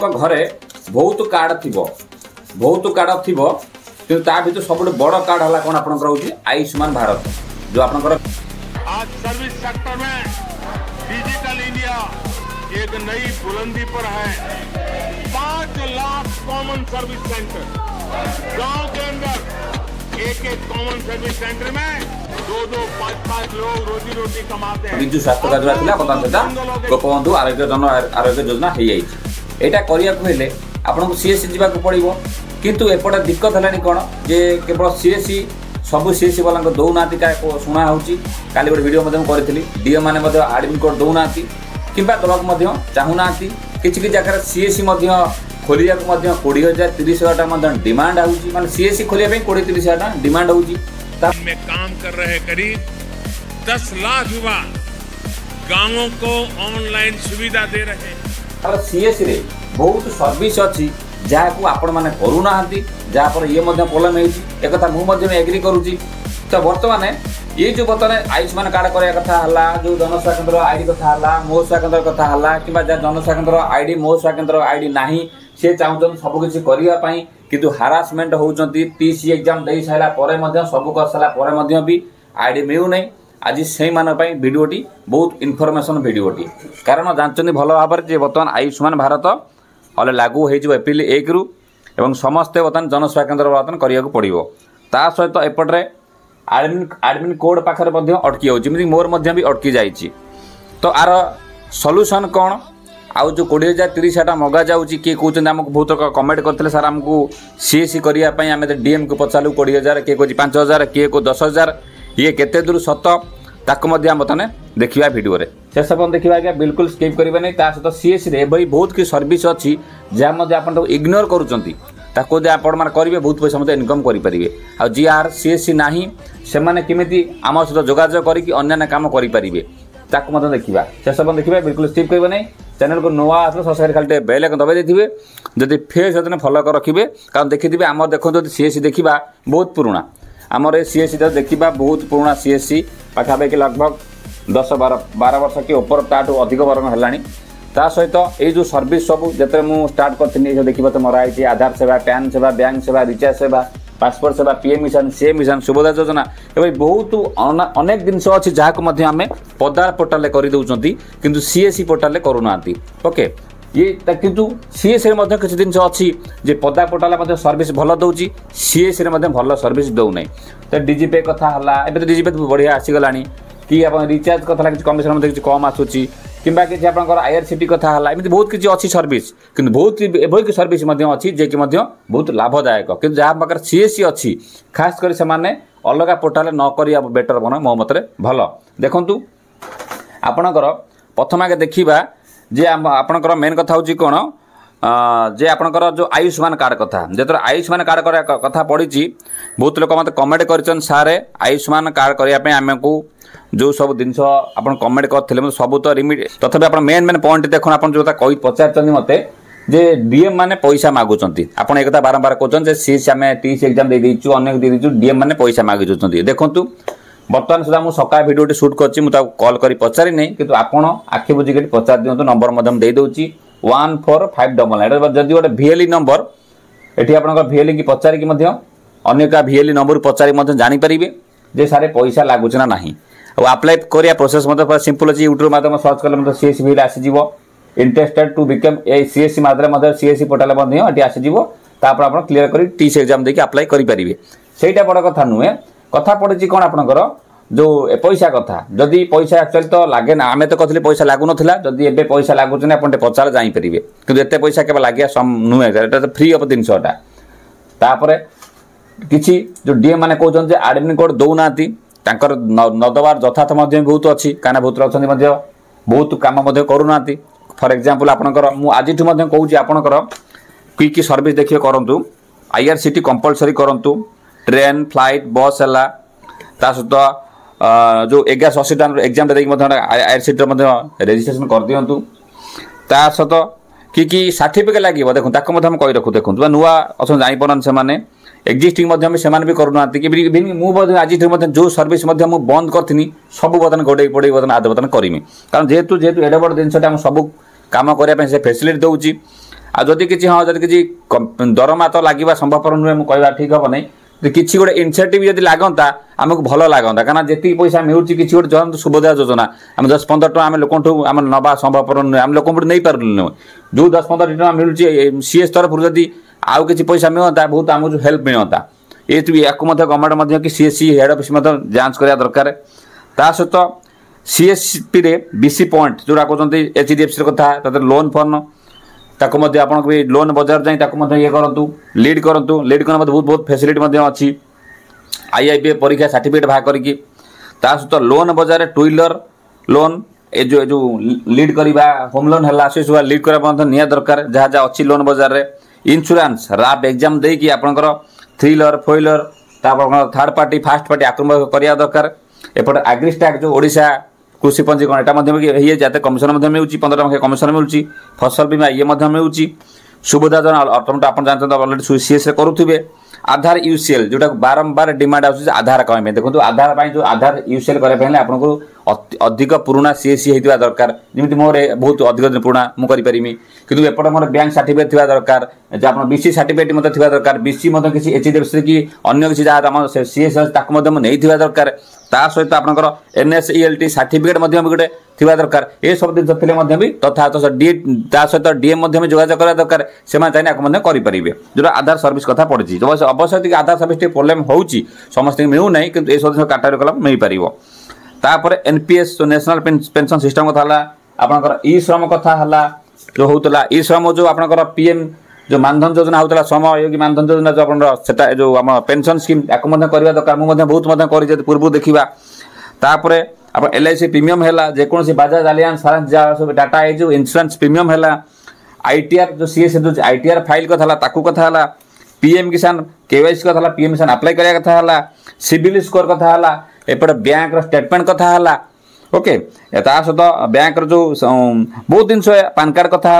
घरे बहुत कार्ड थी कि भर सब बड़ कार्ड है कौन आप आयुष्मान भारत जो आप आज सर्विस सेक्टर में डिजिटल इंडिया एक नई बुलंदी पर है। 5 लाख कॉमन सर्विस सेंटर गांव के अंदर एक कॉमन सर्विस सेंटर में 2-2, 5-5 लोग रोजी रोटी कमाते हैं। विजु स्वास्थ्य कार्ड बर्तमान गोपबंधु आरोग्य जन आरोग्य योजना हो यहाँ करने आपको सीएससी जावाक पड़ो किंतु एपटे दिक्कत है कौन जे केवल सीएससी सबू सीएससी वाला दौना क्या शुणा हो काली गोटे वीडियो करी डीएम मैंने आडमिट कोड दौना कि दलक चाहूना किसी जगह सीएससी खोलिया 20,000 30,000 डिमांड आउची माने सीएससी खोलिया 20,000-30,000 डिमांड होउची में काम कर रहे करीब 10 लाख युवा गांवों को ऑनलाइन सुविधा दे रहे हैं। सीएससी रे बहुत सर्विस अच्छी जहाँ को आपण मैंने करूना जहाँ पर ये प्रॉब्लम एक मुझे एग्री करुच्ची। तो बर्तमान ये जो बर्तमान आयुष्मान कार्ड कराया कथा है जो जनसेवा केन्द्र आईडी कथा है मो सेवा केन्द्र कथा है कि जनसेवा केन्द्र आईडी मो सेवा केन्द्र आईडी नहीं सी चाहूँ सबकिछ करने किंतु हारासमेंट होती पीसी एग्जाम दे सारा सब कर सारा भी आईडी मिलूना आज से भिडियोटी बहुत इनफॉरमेशन भिडियोटी कारण जानते भल भाव में बर्तमान आयुष्मान भारत हले लागू हो एप्रिल 1 रु एवं समस्ते बर्तमान जनसेवा केन्द्र बर्तमान करने पड़ो ता सहित एपटे आडमिट कोड पाखे अटकी होती मोर भी अटकी जाइए। तो आर सॉल्यूशन कौन आउ जो 20,000-30,000 मगा जाऊँगी किए कहते आमको बहुत कमेंट करते सर आमको सीएससी करने आम डीएम को पचारू 20,000 किए कह 5,000 किए को 10,000 ये केते दूर सत ताक बर्तमान देखा भिडियो से सब देखा आज्ञा बिल्कुल स्किप करेंगे नहीं सहित सीएससी रे बहुत कि सर्विस अच्छी जहाँ आप इग्नोर करुँच आपण करेंगे बहुत पैसा मतलब इनकम करेंगे आ जी आर सीएससी ना से केमी आम सहित जोगाजोग करना काम करेंगे ताकू देखा से सब देखा बिल्कुल स्किप करेंगे नहीं चैनल को नुआ आस सब्सक्राइब खाली बेल आइकन दबाई देते जदि फेस होते फॉलो कर रखिए कारण देखिए आम देखो सीएससी देखा बहुत पुराना आमर ये सीएससी देखा बहुत पुराना सीएससी पाखापाखि लगभग 10-12 वर्ष कि ऊपर ताठू अधिक वर्ग है ता सहित ये जो सर्विस सब जिते मुझे स्टार्ट करी देखा तो मराई आधार सेवा पैन सेवा बैंक सेवा रिचार्ज सेवा पासपोर्ट सेवा पीएम मिशन सीएम मिशन सुभोदय योजना एवं बहुत अनेक जिनस अच्छी जहाँ को आम पदार पोर्टाल करदे किंतु सीएससी पोर्टाल करूना ओके ये किंतु सीएससी किसी जिन अच्छी जे पदा पोर्टाल सर्विस भल दौर सीएससी भल सर्विस दौना तो डीजीपे कथा है तो डीजीपे बढ़िया आसीगला कि आप रिचार्ज कथा किसी कमिशन किसी कम आसूची कि आप आईआरसीटी कथा है एमती बहुत किसी अच्छी सर्विस किंतु बहुत एवं सर्विस अच्छी जे कि बहुत लाभदायक कि जहाँ पाखे सीएससी अच्छी खास कर से अलग पोर्टाल न कर बेटर बन मो मत भल देखु आपणकर प्रथम आगे देखा जे आपणकर मेन कथा हूँ कौन जे आपणकर जो आयुष्मान कार्ड कथा जो आयुष्मान कार्ड कथा पड़ी बहुत लोग मत कमेंट कर सारे आयुष्मान कार्ड करने आमको जो सब जिन आप कमेंट करते सब तो रिमिट तथापि आप मेन पॉइंट देखो आप जो कही पचार मत जे डीएम मैंने पैसा मागुंट आप एक बारंबार कहते सीएससी आम टीसी एग्जाम देदेचु अनेक देदेचु डीएम मैंने पैसा मागुंट देखु बर्तमान सुधा मुझे सका भिडियो शूट कर कल कर पचारि नहीं कि आपड़ आखि बुझिक पचार दिखाँ नंबर देदे 1459 जदि गोटे VLE नंबर ये आप VLE की पचारिक अनेक VLE नंबर पचारि जानीपर जे सारे पैसा लगुच ना नहीं अप्लाई करिया प्रोसेस सिंपल अच्छी यूट्यूब माध्यम सर्च कले सीएससी VLE आसीज interested to become a CSC माध्यम सीएससी पोर्टाल आसीज तापर आप क्लीयर कर टीसी एग्जाम देके अप्लाई करेंगे सहीटा बड़ कथा नुहे कथा पड़ी कौन आपणकर जो पैसा कथा जदि पैसा एक्चुअली तो लगे ना आम तो कहते पैसा लगुन जदि एवं पैसा लगुच आप पचार जापरेंगे कि एत पैसा के लगे नुहे यहाँ फ्री अफ जिनसटा तापर किसी जो डीएम मैंने कहते आडमिट कोड दौना नदबार यथार्थ बहुत अच्छी कहीं बहुत अच्छा बहुत कम करूना फॉर एग्जांपल आपणकर मुझे आज कहूँ आपणकर कि सर्विस देखिए करूँ आईआरसीटी कंपलसरी करूँ ट्रेन फ्लाइट बस है सहित जो 1180 एग्जाम देखिए आईआरसीटी रेजिस्ट्रेशन कर दिंतु ता सहित कि सर्टिफिकेट लगे देखो कही रखू देखो नुआ अच्छा जापार से एक्जिस्टिंग भी करूना मुझे आज जो सर्विस मुझे बंद करी सब बर्तमान गोटे पड़े बर्तमान आज बर्तमान करी कारण जेहेतु एडे बड़ जिनसा सब कम करने से फैसिलिटी दूसरी आदि किसी हाँ जब किसी दरमा तो लगे संभवपर नुहे मुझे कहवा ठीक हम नहीं किसी गोटे इनिशिएटिव जब लगता आमको भल लगता कारण जी पैसा मिलूँ किसी गोटे जो सुभद्रा योजना आम 10-15 टका आम लोक आम नवा संभवपर नुहे आम लोक नहीं पार्लु जो 10-15 टका मिलूँ सीएस तरफ जदि आउ किसी पैसा मिलता बहुत आमको हेल्प मिलता ये गवर्नमेंट कि सीएससी हेड ऑफिस जांच करा दरकार ता सहित सीएसपी रे बीसी पॉइंट जोड़ा कहते एचडीएफसी कथा लोन फोन ताको आपन भी लोन बजार जाए ये करूँ लीड करूँ लीड करने बहुत बहुत फैसिलिटी अच्छी आईआईपी परीक्षा सर्टिफिकेट बाहर करके सहित लोन बजार टू व्हीलर लोन ए जो लीड करवा होम लोन है से सब लीड करवा निया दरकार जहाँ जहाँ अच्छी लोन बजार रे इंश्योरेंस रैप एग्जाम देकी आपंकर 3 wheeler 4 wheeler third party fast party आक्रमण करवा दरकार एपटे एग्रीस्टैक जो ओडिशा कृषि पंजीकरण ये जाते कमिशन मिलूँ 15 टଙ୍କା कमिशन मिलूँ फसल बीमा ये मिलूँ सुविधा योजना अटोमेटिक आप जानते अलरेडी सीएस करुवे आधार यूसीएल जोटा बारंबार डिमांड आधार कमें देखो आधार जो आधार यूसीएल करने आपको अधिक पुराना सीएससी होता दरकार जमी मोर बहुत अधिक पुराना मुझे कि एपटे मोर बैंक सर्टिफिकेट थी दरकार आप बीसी सर्टिफिकेट मत थी दरकार बीसी किसी एचडीएफसी कि अन्य किसी जहाँ सीएस नहीं दरकार ता सहित आपंकर एनएसईएलटी सर्टिफिकेट गोटे थी दरकार ये सब जिन भी तथा सहित डीएम जोगाजोग करा दरकार से चाहिए आपको करेंगे जो आधार सर्विस कथा पड़ी अवश्य आधार सर्विस प्रोब्लेम हो समस्त मिलूना कि यह सब काटागोरी कला मिल पार तापर एनपीएस जो नेशनल पेंशन सिस्टम कथा आपंकर ई श्रम कथा जो होता ई श्रम जो आपंकर पीएम जो मानधन योजना होता श्रमयोगी मानधन योजना जो आप जो आम पेंशन स्कीम या करवा दरकार मुझे बहुत कर पूर्व देखा तापर आप एलआईसी प्रीमियम है जेकोसी बजाज आलियांस जहाँ सब डाटा है जो इंश्योरेंस प्रीमियम है आईटीआर जो सीएस आईटीआर फाइल कथा पीएम किसान केवाईसी कथा पीएम किसान अप्लाई करा कथा सिविल स्कोर कथा एपटे बैंक स्टेटमेंट कथा ओके ता सहित बैंक जो बहुत जिन पान कार्ड कथा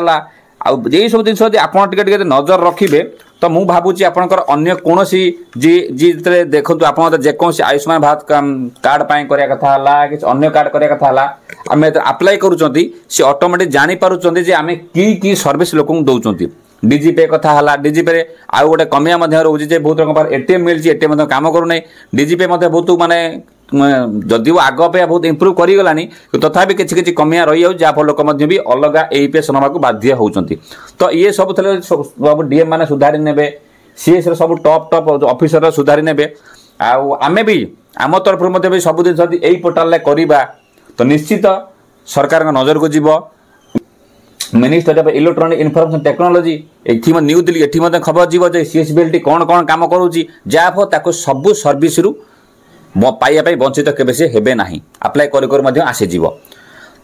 यही सब जिन आप नजर रखिए तो मुझे भावुँ आपंकर अन्य कौन जी देखो आप जेकोसी आयुष्मान भारत कार्ड करा कथा कि अन्य कार्ड करा कथा आम अप्लाई करुँच ऑटोमेटिक जानीपारे आम कि सर्विस लोक दौरान डीजीपे कथा है डीजीपे आउ गोटे कमिया रोचे बहुत लोगों एटीएम मिली एटीएम काम करूना डीजीपे बहुत माने जदि आग अपेक्षा बहुत इम्प्रूव करगलानी तथापि किसी कमिया रही जाऊँ जहाँफल लोक भी अलग एईपीएस नवाक बाध्य होती तो ये सब सब डीएम मैंने सुधारी ने सीएस सब टॉप टॉप ऑफिसर सुधारी ने आमे भी आम तरफ भी सब जिन यही पोर्टाल करवा तो निश्चित सरकार नजर को जीव minister of electronic information technology new Delhi ये खबर जीव सीएसबीएलटी कौन कौन काम करुँची जहाँफल सबू सर्विस रु पाइबा वंचित केबे से हेबे नाही अप्लाई कर आसीज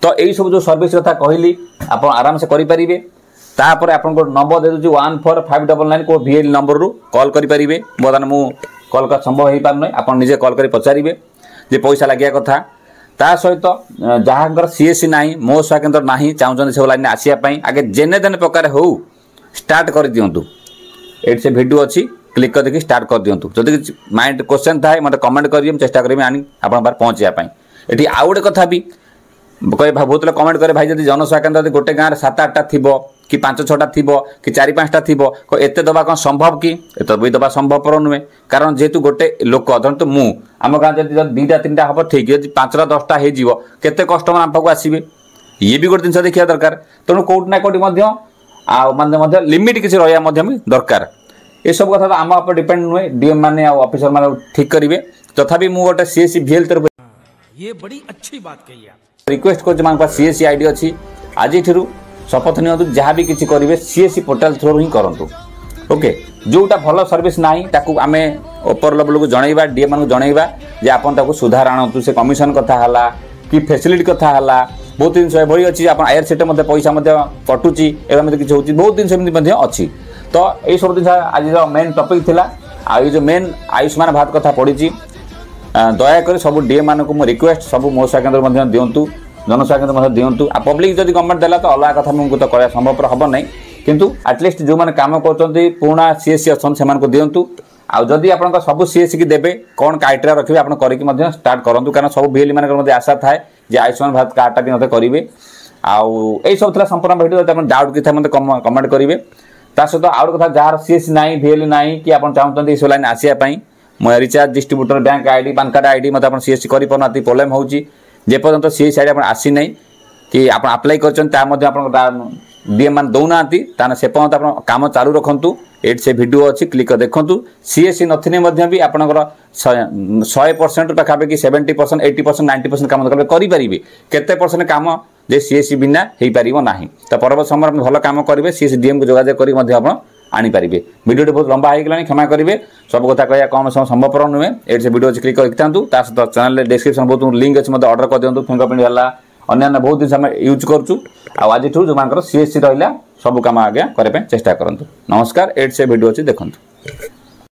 तो यही सब जो सर्विस कथा कहली आप आराम से करेंगे तापर आप नंबर दे दूँ 14599 को VL नंबर रू कॉल करेंगे बर्तमान मुझे कॉल कर संभव हो पार ना आप निजे कॉल कर पचारे जे पैसा लगे कथा ता सहित जहाँ सीएससी ना मो सेवा केन्द्र ना चाहते से लाइन आसापी आगे जेने देने प्रकार हो स्टार्ट कर दिंतु ये से वीडियो अच्छी क्लिक कर देखिए स्टार्ट कर दिंतु जदि माइंड क्वेश्चन थाए मतलब कमेंट करेंगे चेष्टा करेंगे आनी आप पहुँचापी ये आउ गोटे कथा भी कहे बहुत लोग कमेंट करे भाई जब जनसेवा केन्द्र गोटे गाँव में 7-8टा थी कि 5-6टा थी कि 4-5टा थी एत दबा कौन संभव कि एत भी दबा संभवपर नुहे कारण जेहेतु गोटे लोक धरतु मु आम गाँव जब 2-3टा हम ठीक जब 5-10टा होते कस्टमर आम पाक आसवे ये भी गोटे जिन देखा दरकार तेणु कौटि ना कौटि माने लिमिट किसी रहा दरकार ये सब कथा आम आप डिपेंड नुहे डीएम मैंने ऑफिसर मैंने ठीक करेंगे तथापि मुझे गोटे सीएससी VL तरफ ये बड़ी अच्छी बात कही रिक्वेस्ट कर सीएससी आईडी अच्छी आज शपथ नियंतु जहाँ भी किसी करेंगे सीएससी पोर्टाल थ्रू ही करूँ ओके जोटा भल सर्विस ना आम ऊपर लेवल को जनइबा डीएम मान जनइबा जे आपन सुधार आणतु से कमिशन कथा है कि फैसिलिटी कथा है बहुत जिन एभली अच्छी आप आईआरसीटी पैसा कटुची एवं किसी होती बहुत जिन अच्छी तो यही सब जिन आज मेन टॉपिक थिला ये जो मेन आयुष्मान भारत कथा पड़ी दयाकोरी सब डीएम मानक रिक्वेस्ट सब मो सेवा केन्द्र दिंतु जनसेवा केन्द्र दिंतु आ पब्लिक जब गवर्नमेंट देला तो अलग कथा मुझे तो करा संभव हम ना किंतु एटलिस्ट जो मैंने काम कर पुराना सीएससी अच्छा से दिंतु आदि आप सब सीएससी की देवे कौन क्राइटेरिया रखिए आप करके स्टार्ट करूँ कारण सब VL मान आशा थाए जे आयुष्मान भारत कार्डटा भी मत करेंगे आई सब संपूर्ण भिडियो डाउट कि मत कमेंट करेंगे ता सहित आउ कथा जार सीएससी ना VL ना कि आप चाहते इस लाइन आसापी recharge distributor bank ID PAN card ID मत सीएससी कर प्रोब्लेम होपर्यंत सीएससी आईडी आसी ना कि आप आप्लाय कर डीएम मान दौना से पर्यंत आप कम चालू रखु ये से वीडियो अच्छी क्लिक कर देखूँ सीएससी नथिने भी आपंकर 100% पाखापाखि 70% 80% 90% कम करेंगे केते परसेंट कम जे सीएससी बिना हो पार ना तो परवर्त समय भल कम करेंगे सीएससी डीएम को जोगाजोग कर आनीपारे वीडियो बहुत लंबा होगा क्षमा करेंगे सब कथा कह कम समय संभवपर नुहे ये से वीडियो क्लिक कर देखता सहित चैनल डिस्क्रिप्शन बहुत लिंक अच्छे ऑर्डर कर दिखाँ फिंगरप्रिंट है अन्य बहुत जिन यूज करूँ आज जो सीएससी रहा सब कम आगे करने चेष्टा करूँ नमस्कार एड से वीडियो अच्छी देखूँ।